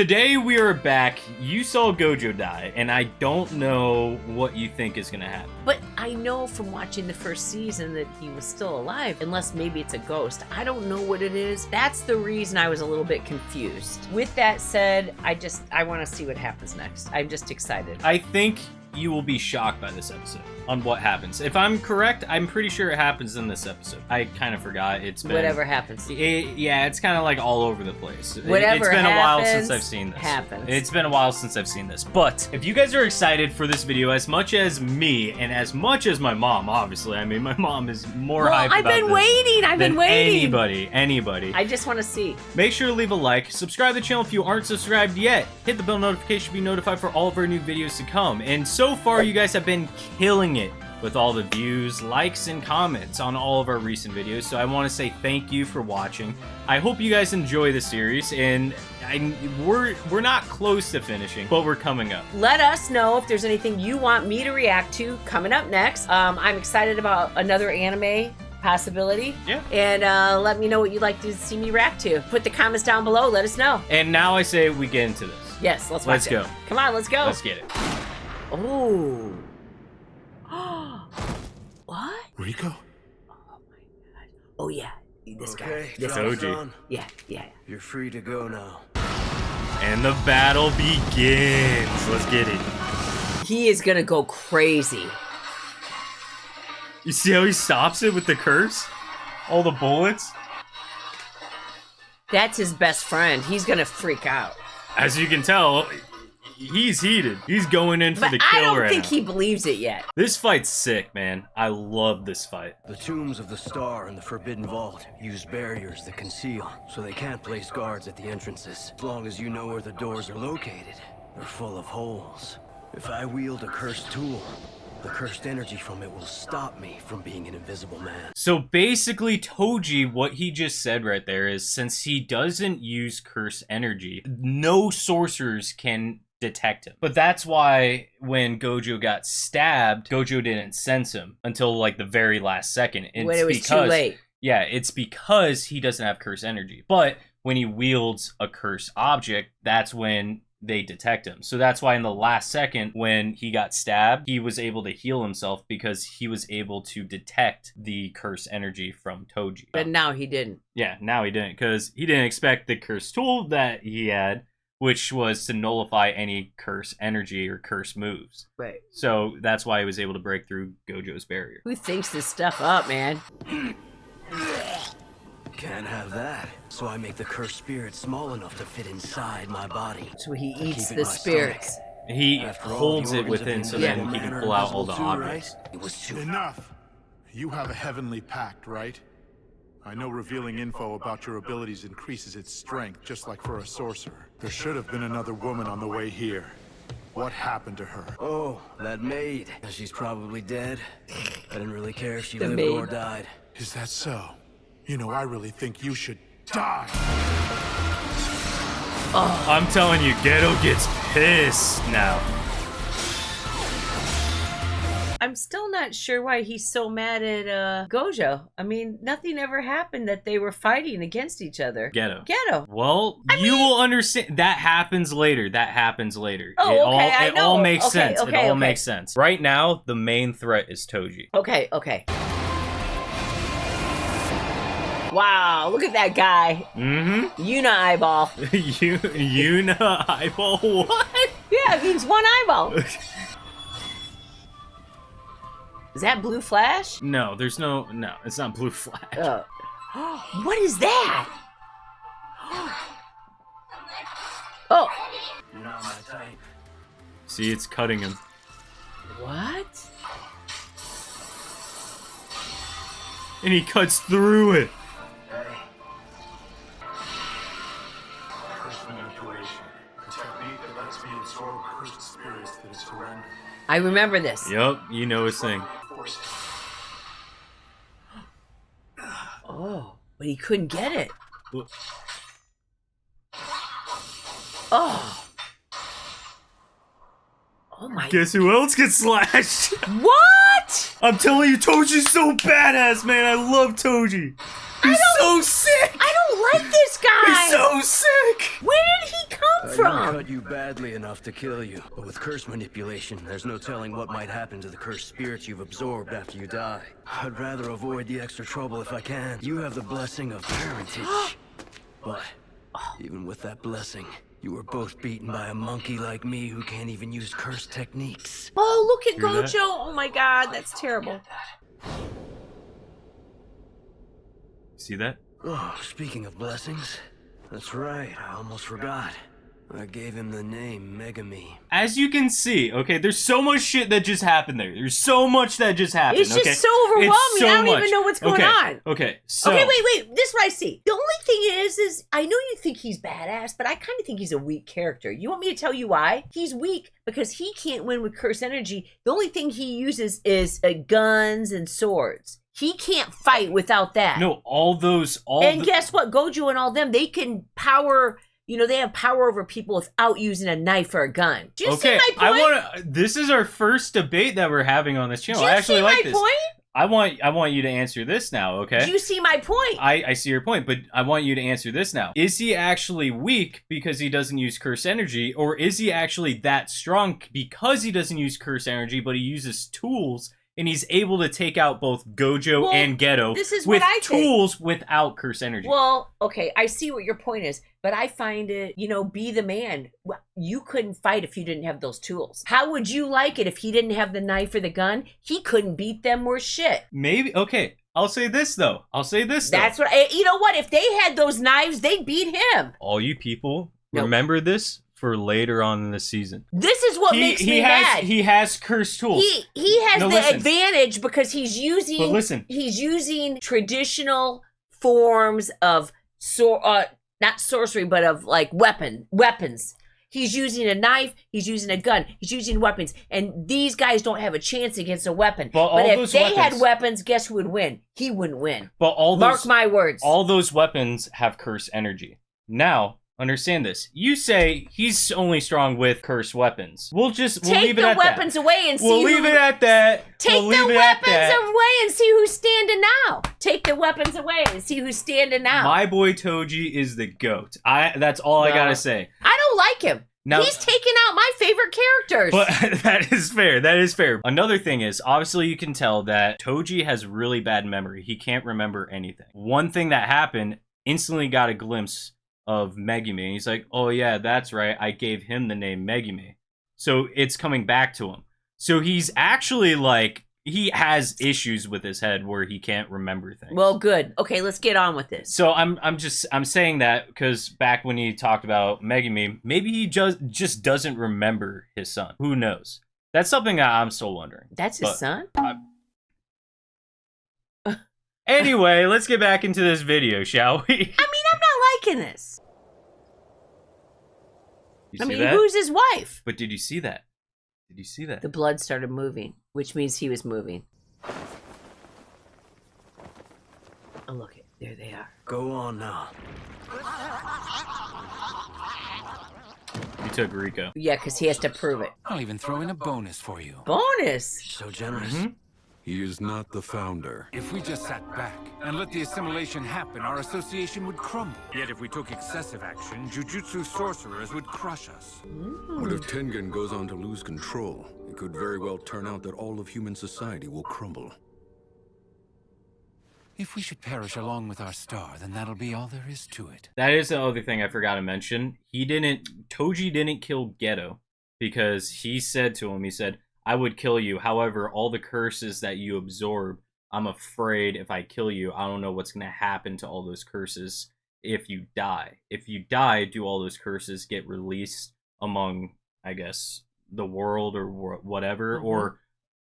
today we are back. You saw Gojo die, and I don't know what you think is gonna happen. But I know from watching the first season that he was still alive, unless maybe it's a ghost. I don't know what it is. That's the reason I was a little bit confused. With that said, I want to see what happens next. I'm just excited. I think you will be shocked by this episode on what happens. If I'm correct, I'm pretty sure it happens in this episode. I kind of forgot. It's been whatever happens. Yeah, it's kind of like all over the place. Whatever it's been a while happens, since I've seen this. Happens. It's been a while since I've seen this. But if you guys are excited for this video as much as me and as much as my mom, obviously, I mean, my mom is more hyped I've about been this waiting. I've been waiting. Anybody. I just want to see. Make sure to leave a like, subscribe to the channel if you aren't subscribed yet, hit the bell notification to be notified for all of our new videos to come. And so far, you guys have been killing it with all the views, likes, and comments on all of our recent videos. So I want to say thank you for watching. I hope you guys enjoy the series, and we're not close to finishing, but we're coming up. Let us know if there's anything you want me to react to coming up next. I'm excited about another anime possibility. Yeah. And let me know what you'd like to see me react to. Put the comments down below. Let us know. And now I say we get into this. Yes, let's go. Come on, let's go. Let's get it. Oh. What? Rico? Oh my god. Oh yeah. This Okay, guy. This Toji. Yeah. You're free to go now. And the battle begins. Let's get it. He is gonna go crazy. You see how he stops it with the curse? All the bullets? That's his best friend. He's gonna freak out. As you can tell, he's heated. He's going in for But the kill I don't right think now. he believes it yet. This fight's sick, man. I love this fight. The tombs of the Star and the Forbidden Vault use barriers that conceal, so they can't place guards at the entrances. As long as you know where the doors are located, they're full of holes. If I wield a cursed tool, the cursed energy from it will stop me from being an invisible man. So basically, Toji, what he just said right there is, since he doesn't use curse energy, no sorcerers can detect him. But that's why when Gojo got stabbed, Gojo didn't sense him until like the very last second. When it was too late. Yeah, it's because he doesn't have curse energy. But when he wields a cursed object, that's when they detect him. So that's why in the last second when he got stabbed, he was able to heal himself because he was able to detect the curse energy from Toji. But now he didn't. Yeah, now he didn't, because he didn't expect the curse tool that he had, which was to nullify any curse energy or curse moves. Right. So that's why he was able to break through Gojo's barrier. Who thinks this stuff up, man? Can't have that. So I make the cursed spirit small enough to fit inside my body. So he eats keep it the in my spirits. stomach. He After all, holds the it organs of within the so then invisible he man can are pull out all invisible the too, objects. right? It was too Enough! You have a heavenly pact, right? I know revealing info about your abilities increases its strength, just like for a sorcerer. There should have been another woman on the way here. What happened to her? Oh, that maid. She's probably dead. I didn't really care if she The lived maid. or died. Is that so? You know, I really think you should die! I'm telling you, Ghetto gets pissed now. I'm still not sure why he's so mad at Gojo. I mean, nothing ever happened that they were fighting against each other. Ghetto. Ghetto. You will understand. That happens later. That happens later. Oh, okay, I it all know. makes Okay, sense. okay, it all okay. makes sense. Right now, the main threat is Toji. Okay. Wow, look at that guy. Mm-hmm. Una eyeball. Una eyeball. What? Yeah, it means one eyeball. Is that Blue Flash? No, there's no. It's not Blue Flash. What is that? Oh. You're not my type. See, it's cutting him. What? And he cuts through it. Curse manipulation. A technique that lets me absorb cursed spirits that is surrendered. I remember this. Yup, you know his thing. Oh, but he couldn't get it. Oh. Oh my. Guess who else gets slashed? What? I'm telling you, Toji's so badass, man. I love Toji. He's so sick. I don't like this guy. He's so sick. Where did he come come I from? didn't cut you badly enough to kill you, but with curse manipulation, there's no telling what might happen to the cursed spirits you've absorbed after you die. I'd rather avoid the extra trouble if I can. You have the blessing of parentage. But even with that blessing, you were both beaten by a monkey like me who can't even use curse techniques. Oh, look at Hear that? Gojo. Oh my god, that's terrible. See that? Oh, speaking of blessings, that's right, I almost forgot. I gave him the name Megami. As you can see, okay, there's so much shit that just happened there. There's so much that just happened. It's just okay? so overwhelming. It's so I don't much. even know what's going Okay, on. Okay, so Okay, wait. This is what I see. The only thing is I know you think he's badass, but I kind of think he's a weak character. You want me to tell you why? He's weak because he can't win with curse energy. The only thing he uses is guns and swords. He can't fight without that. No, Guess what? Gojo and all them, they can power. You know, they have power over people without using a knife or a gun. Do you see my point? This is our first debate that we're having on this channel. Do you I actually see like my this. point? I want you to answer this now, okay? Do you see my point? I see your point, but I want you to answer this now. Is he actually weak because he doesn't use curse energy, or is he actually that strong because he doesn't use curse energy, but he uses tools and he's able to take out both Gojo and Ghetto this is with what I think. tools without curse energy? Well, okay, I see what your point is, but I find it, be the man. You couldn't fight if you didn't have those tools. How would you like it if he didn't have the knife or the gun? He couldn't beat them worth shit. Maybe, okay. I'll say this though. That's what, you know what? If they had those knives, they'd beat him. All you people, Nope. remember this for later on in the season. This is what makes me mad. He has cursed tools. He has No, the listen. advantage because he's using. But listen. He's using traditional forms of not sorcery, but of like weapons. He's using a knife. He's using a gun. He's using weapons, and these guys don't have a chance against a weapon. But if they had weapons, guess who would win? He wouldn't win. But Mark my words. All those weapons have curse energy. Now, understand this. You say he's only strong with cursed weapons. We'll leave it at that. Take the weapons away and see. We'll leave it at that. Take the weapons away and see who's standing now. Take the weapons away and see who's standing now. My boy Toji is the GOAT. That's all I gotta say. I don't like him. Now, he's taking out my favorite characters. But that is fair. That is fair. Another thing is, obviously you can tell that Toji has really bad memory. He can't remember anything. One thing that happened, instantly got a glimpse of Megumi. And he's like, oh yeah, that's right. I gave him the name Megumi. So it's coming back to him. So he's actually like, he has issues with his head where he can't remember things. Well, good. Okay, let's get on with this. So I'm saying that because back when he talked about Megumi, maybe he just doesn't remember his son. Who knows? That's something I'm still wondering. That's his son? Anyway, let's get back into this video, shall we? I mean, I'm not liking this. You see that? Who's his wife? But did you see that? Did you see that? The blood started moving, which means he was moving. Oh, look, there they are. Go on now. You took Rico. Yeah, because he has to prove it. I'll even throw in a bonus for you. Bonus? So generous. Mm-hmm. He is not the founder. If we just sat back and let the assimilation happen, our association would crumble. Yet if we took excessive action, Jujutsu sorcerers would crush us. What if Tengen goes on to lose control? It could very well turn out that all of human society will crumble. If we should perish along with our star, then that'll be all there is to it. That is the other thing I forgot to mention. Toji didn't kill Ghetto because he said to him, he said, I would kill you. However, all the curses that you absorb, I'm afraid if I kill you, I don't know what's going to happen to all those curses if you die. If you die, do all those curses get released among, I guess, the world or whatever, or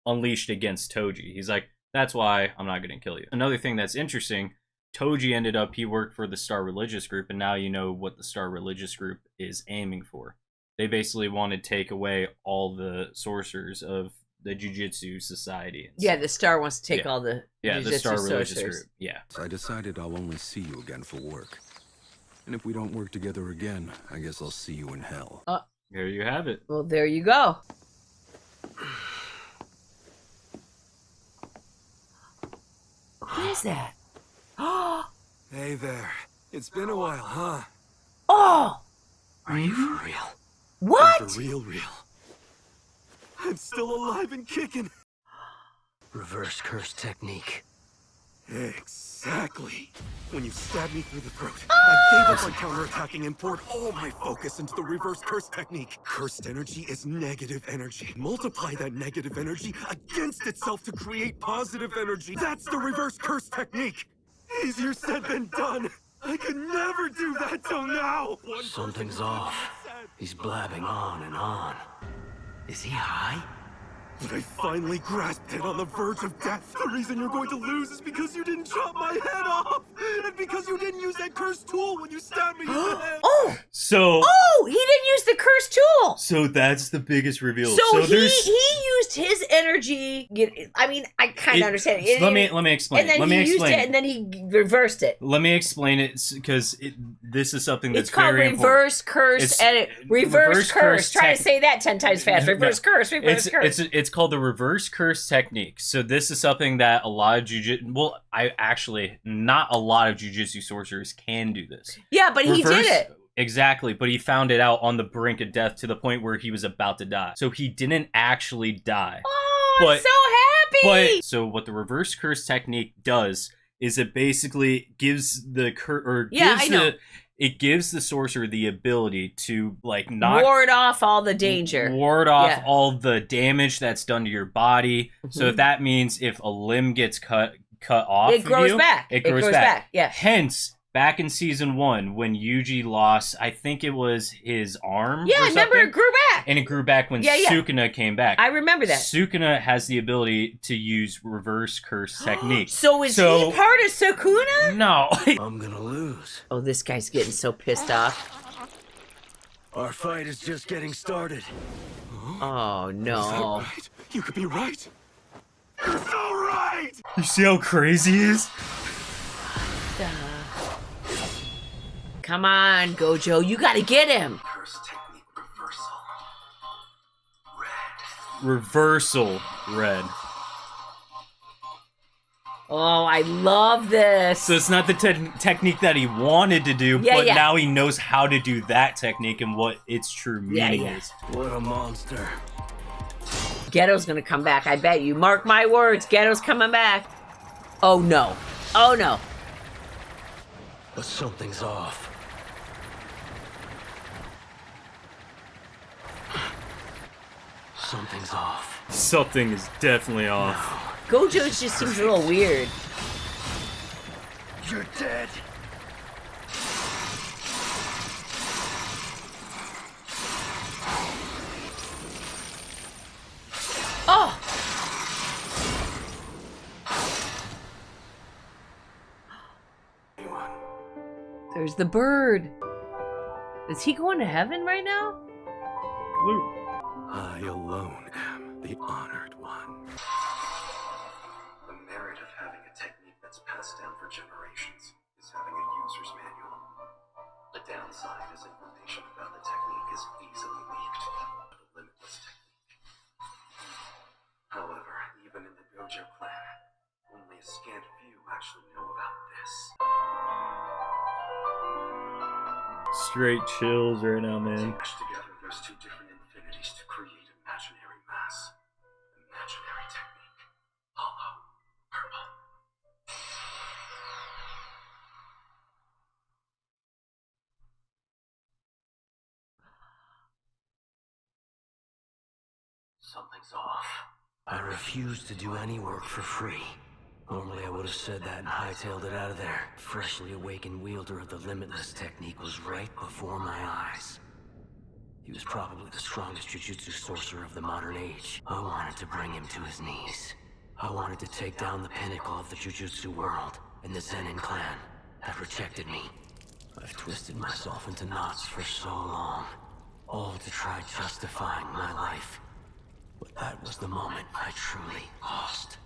unleashed against Toji? He's like, that's why I'm not going to kill you. Another thing that's interesting, Toji ended up, he worked for the Star Religious Group, and now you know what the Star Religious Group is aiming for. They basically want to take away all the sorcerers of the Jujutsu Society. Yeah, the Star wants to take all the the Star Religious sorcerers. Group. Yeah. I decided I'll only see you again for work. And if we don't work together again, I guess I'll see you in hell. There you have it. Well, there you go. What is that? Hey there. It's been a while, huh? Oh! Are you for real? What? I'm for real. I'm still alive and kicking. Reverse curse technique. Exactly. When you stabbed me through the throat, I gave up on counterattacking and poured all my focus into the reverse curse technique. Cursed energy is negative energy. Multiply that negative energy against itself to create positive energy. That's the reverse curse technique. Easier said than done. I could never do that till now. Something's off. He's blabbing on and on. Is he high? But I finally grasped it on the verge of death. The reason you're going to lose is because you didn't chop my head off! And because you didn't use that cursed tool when you stabbed me in the head! Oh! So... Oh! He didn't use the cursed tool! So that's the biggest reveal. So he there's... used his energy... I mean, I kind of understand it. Let me explain. And then he used it, and then he reversed it. Let me explain it, because this is something that's it's called very reverse important. curse and reverse curse. Try to say that 10 times fast. Reverse curse, reverse curse. It's called the reverse curse technique. So this is something that a lot of not a lot of jujutsu sorcerers can do this. Yeah, but he did it. Exactly, but he found it out on the brink of death to the point where he was about to die. So he didn't actually die. Oh, I'm so happy! But so what the reverse curse technique does is it basically gives it gives the sorcerer the ability to ward off all the danger, ward off all the damage that's done to your body. So if that means if a limb gets cut off, it grows back. It grows back. Yeah. Hence, back in season 1, when Yuji lost, I think it was his arm. Yeah, I remember it grew back. And it grew back when Sukuna came back. I remember that. Sukuna has the ability to use reverse curse technique. So is he part of Sukuna? No. I'm gonna lose. Oh, this guy's getting so pissed off. Our fight is just getting started. Oh, no. Is that right? You could be right. You're so right! You see how crazy he is? Come on, Gojo. You gotta get him. Curse technique reversal. Reversal red. Oh, I love this. So it's not the technique that he wanted to do, but now he knows how to do that technique and what its true meaning is. What a monster. Ghetto's gonna come back, I bet you. Mark my words, Ghetto's coming back. Oh no. Oh no. But something's off. Something's off. Something is definitely off. Gojo's just seems a little weird. You're dead. Oh! There's the bird. Is he going to heaven right now? I alone am the honored one. The merit of having a technique that's passed down for generations is having a user's manual. The downside is information about the technique is easily leaked. A limitless technique. However, even in the Gojo clan, only a scant few actually know about this. Straight chills right now, man. Smash together those two different infinities to create imaginary mass. Imaginary technique. Hollow. Purple. Something's off. I refuse to do any work for free. Normally I would have said that and hightailed it out of there. Freshly awakened wielder of the limitless technique was right before my eyes. He was probably the strongest jujutsu sorcerer of the modern age. I wanted to bring him to his knees. I wanted to take down the pinnacle of the jujutsu world, and the Zenin clan had rejected me. I've twisted myself into knots for so long, all to try justifying my life. But that was the moment I truly lost.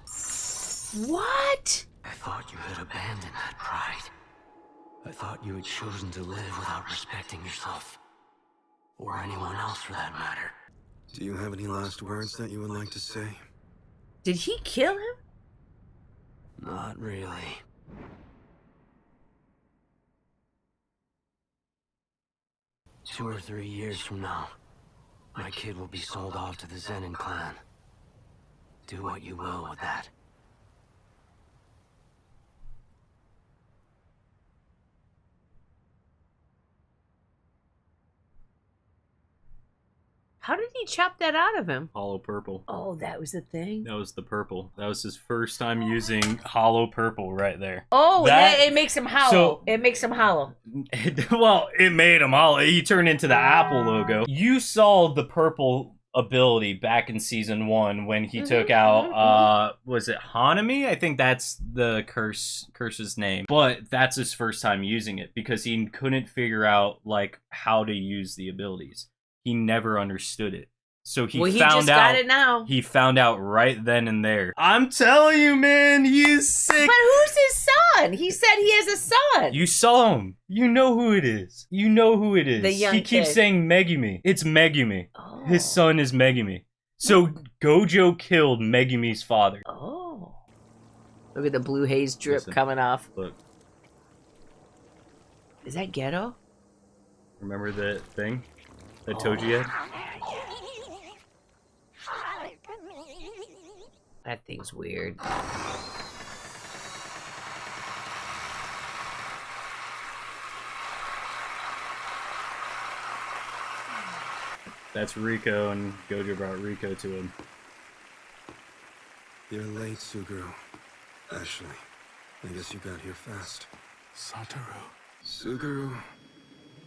What? I thought you had abandoned that pride. I thought you had chosen to live without respecting yourself. Or anyone else for that matter. Do you have any last words that you would like to say? Did he kill him? Not really. 2 or 3 years from now, my kid will be sold off to the Zenin clan. Do what you will with that. How did he chop that out of him? Hollow purple. Oh, that was the thing. That was the purple. That was his first time using hollow purple right there. Oh, That- it makes him hollow. so- It makes him hollow. Well, it made him hollow. He turned into the Apple logo. You saw the purple ability back in season 1 when he took out was it Hanami? I think that's the curse's name. But that's his first time using it because he couldn't figure out like how to use the abilities. He never understood it. So he He found just out. got it now. He found out right then and there. I'm telling you, man, he's sick. But who's his son? He said he has a son. You saw him. You know who it is. You know who it is. The young he keeps kid. saying Megumi. It's Megumi. Oh. His son is Megumi. So Gojo killed Megumi's father. Oh. Look at the blue haze drip Listen. coming off. Look, Is that Ghetto? remember the thing that Toji had? That thing's weird. That's Rico, and Gojo brought Rico to him. You're late, Suguru. Ashley, I guess you got here fast. Satoru. Suguru,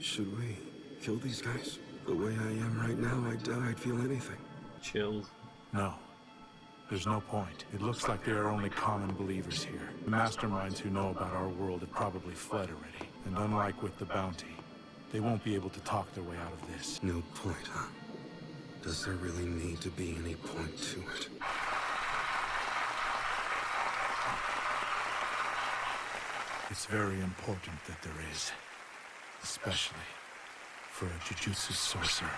should we kill these guys? The way I am right now, I doubt I'd feel anything. Chills. No. There's no point. It looks like there are only common believers here. The masterminds who know about our world have probably fled already. And unlike with the bounty, they won't be able to talk their way out of this. No point, huh? Does there really need to be any point to it? It's very important that there is. Especially for a Jujutsu sorcerer.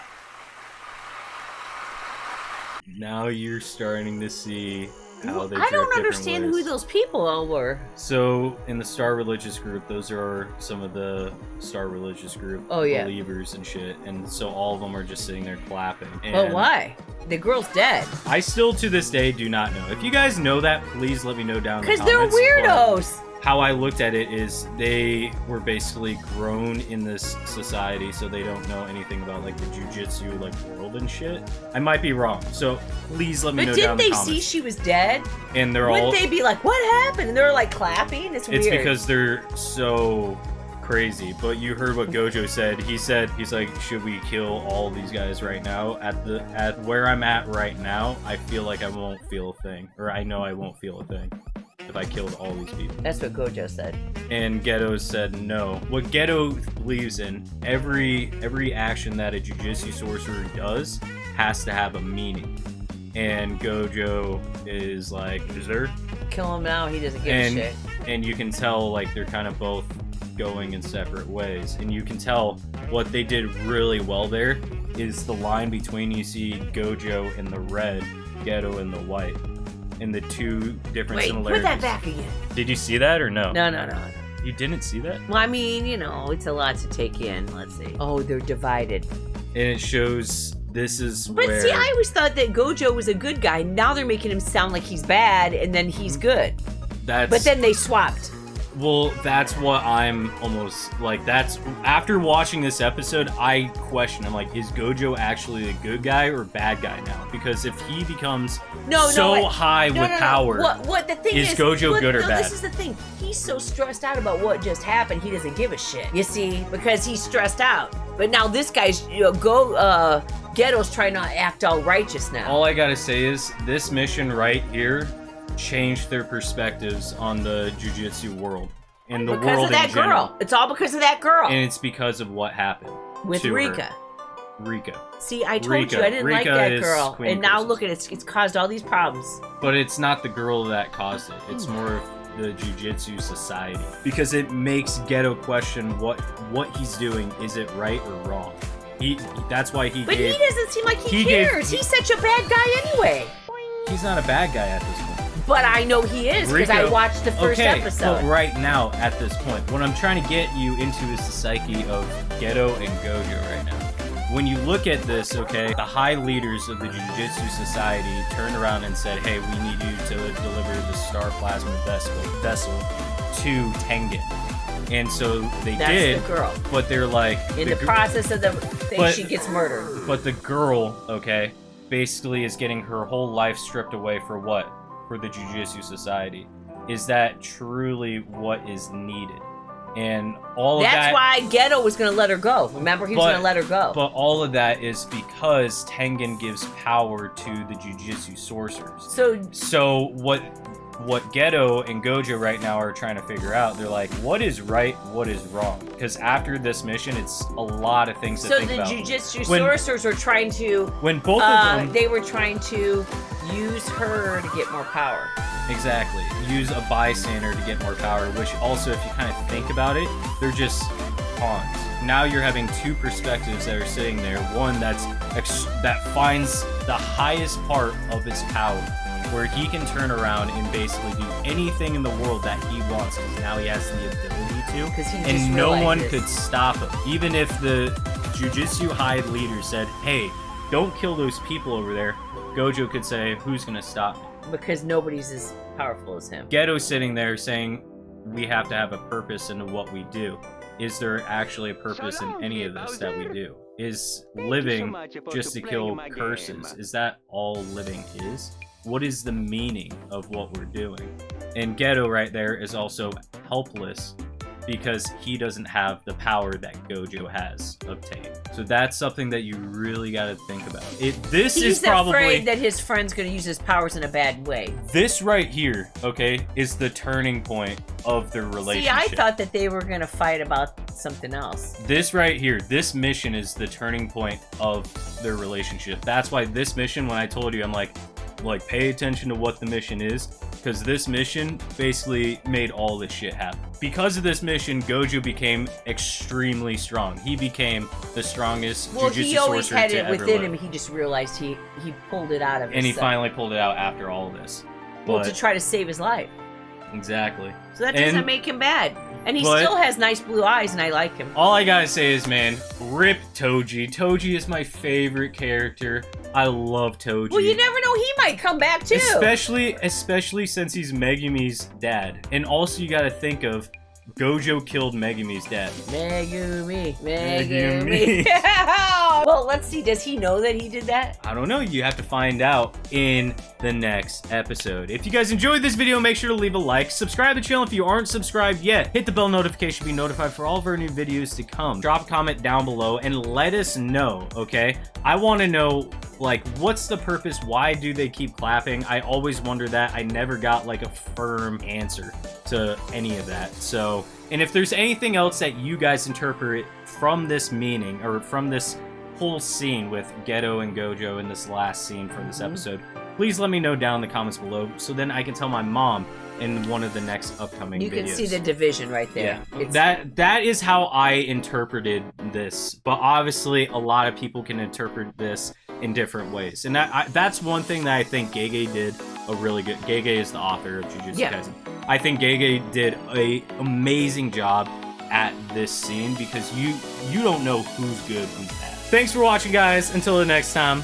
Now you're starting to see how they I don't drift different understand ways. who those people all were. So, in the Star Religious group, those are some of the Star Religious group Oh, yeah. believers and shit. And so all of them are just sitting there clapping. And But why? The girl's dead. I still, to this day, do not know. If you guys know that, please let me know down in the Because they're comments. weirdos. But how I looked at it is they were basically grown in this society, so they don't know anything about, like, the jujitsu, like, world and shit. I might be wrong, so please let me know But down didn't in the they see comments. she was dead? And they're Wouldn't all... they be like, what happened? And they're like clapping? It's weird. It's because they're so crazy. But you heard what Gojo said. He's like, should we kill all these guys right now? At where I'm at right now, I feel like I won't feel a thing. Or I know I won't feel a thing if I killed all these people. That's what Gojo said. And Ghetto said no. What Ghetto believes in, every action that a Jujutsu sorcerer does has to have a meaning. And Gojo is like, is there? Kill him now, he doesn't give a And shit. and you can tell like they're kind of both going in separate ways. And you can tell what they did really well there is the line between, you see Gojo in the red, Ghetto in the white. And the two different Wait, similarities. put that back again. Did you see that or no? No. You didn't see that? Well, I mean, you know, it's a lot to take in. Let's see. Oh, they're divided. And it shows this is But where... see, I always thought that Gojo was a good guy. Now they're making him sound like he's bad, and then he's good. That's... But then they swapped. Well, that's what I'm almost like. That's after watching this episode, I question. I'm like, is Gojo actually a good guy or bad guy now? Because if he becomes high with power, What the thing is is, Gojo good or bad? This is the thing. He's so stressed out about what just happened. He doesn't give a shit. You see, because he's stressed out. But now this guy's Ghetto's trying to act all righteous now. all I gotta say is this mission right here changed their perspectives on the Jujutsu world and the because world of that in general. girl. It's all because of that girl And it's because of what happened with to her. Rika. Rika. See, I told Rika. you I didn't like Rika that is girl, Queen and now Curses. look at it. It's caused all these problems. But it's not the girl that caused it. It's more of the Jujutsu society. Because it makes Ghetto question what he's doing. Is it right or wrong? That's why he But gave... he doesn't seem like he he gave- cares. He's such a bad guy anyway. He's not a bad guy at this point. But I know he is because I Rico- watched the first episode. But right now, at this point, what I'm trying to get you into is the psyche of Ghetto and Gojo right now. when you look at this, okay, the high leaders of the Jujutsu Society turned around and said, hey, we need you to deliver the Star Plasma vessel to Tengen. And so they did. That's the girl. But they're like... In the process of the thing, she gets murdered. But the girl, okay, basically is getting her whole life stripped away for what? For the Jujutsu Society. Is that truly what is needed? And all of that... That's why Ghetto was going to let her go. Remember, he was going to let her go. But all of that is because Tengen gives power to the Jujutsu sorcerers. So what Ghetto and Gojo right now are trying to figure out, they're like, what is right, what is wrong? Because after this mission, it's a lot of things to think about. So the Jujutsu sorcerers were trying to... When both of them... They were trying to use her to get more power. Exactly. Use a bystander to get more power, which also, if you kind of think about it, they're just pawns. Now you're having two perspectives that are sitting there. One that finds the highest part of his power, where he can turn around and basically do anything in the world that he wants, because now he has the ability to, and no one could stop him. Even if the Jujutsu High leader said, hey, don't kill those people over there, Gojo could say, who's gonna stop me? Because nobody's as powerful as him. Ghetto's sitting there saying, we have to have a purpose in what we do. Is there actually a purpose in any of this that we do? Is living just to kill curses? Is that all living is? What is the meaning of what we're doing? And Ghetto right there is also helpless because he doesn't have the power that Gojo has obtained. So that's something that you really got to think about. He's afraid that his friend's going to use his powers in a bad way. This right here, okay, is the turning point of their relationship. See, I thought that they were going to fight about something else. This right here, this mission is the turning point of their relationship. That's why this mission, when I told you, I'm like pay attention to what the mission is, because this mission basically made all this shit happen. Because of this mission, Gojo became extremely strong. He became the strongest Jujutsu sorcerer to ever live. Well, he always had it within him. He just realized he pulled it out of himself. And he finally pulled it out after all of this. Well, to try to save his life. Exactly. So that doesn't make him bad. And he still has nice blue eyes, and I like him. All I gotta say is, man, rip Toji. Toji is my favorite character. I love Toji. Well, you never know, he might come back too. Especially since he's Megumi's dad. And also you gotta think of, Gojo killed Megumi's dad. Megumi. Well, let's see. Does he know that he did that? I don't know. You have to find out in the next episode. If you guys enjoyed this video, make sure to leave a like. Subscribe to the channel if you aren't subscribed yet. Hit the bell notification to be notified for all of our new videos to come. Drop a comment down below and let us know, okay? I want to know, like, what's the purpose? Why do they keep clapping? I always wonder that. I never got, like, a firm answer to any of that. So, and if there's anything else that you guys interpret from this meaning, or from this whole scene with Ghetto and Gojo in this last scene from this episode, please let me know down in the comments below, so then I can tell my mom in one of the next upcoming videos. You can see the division right there. Yeah, that is how I interpreted this, but obviously a lot of people can interpret this in different ways, and that's one thing that I think Gege did a really good. Gege is the author of Jujutsu Kaisen. I think Gege did an amazing job at this scene, because you don't know who's good, who's bad. Thanks for watching, guys. Until the next time.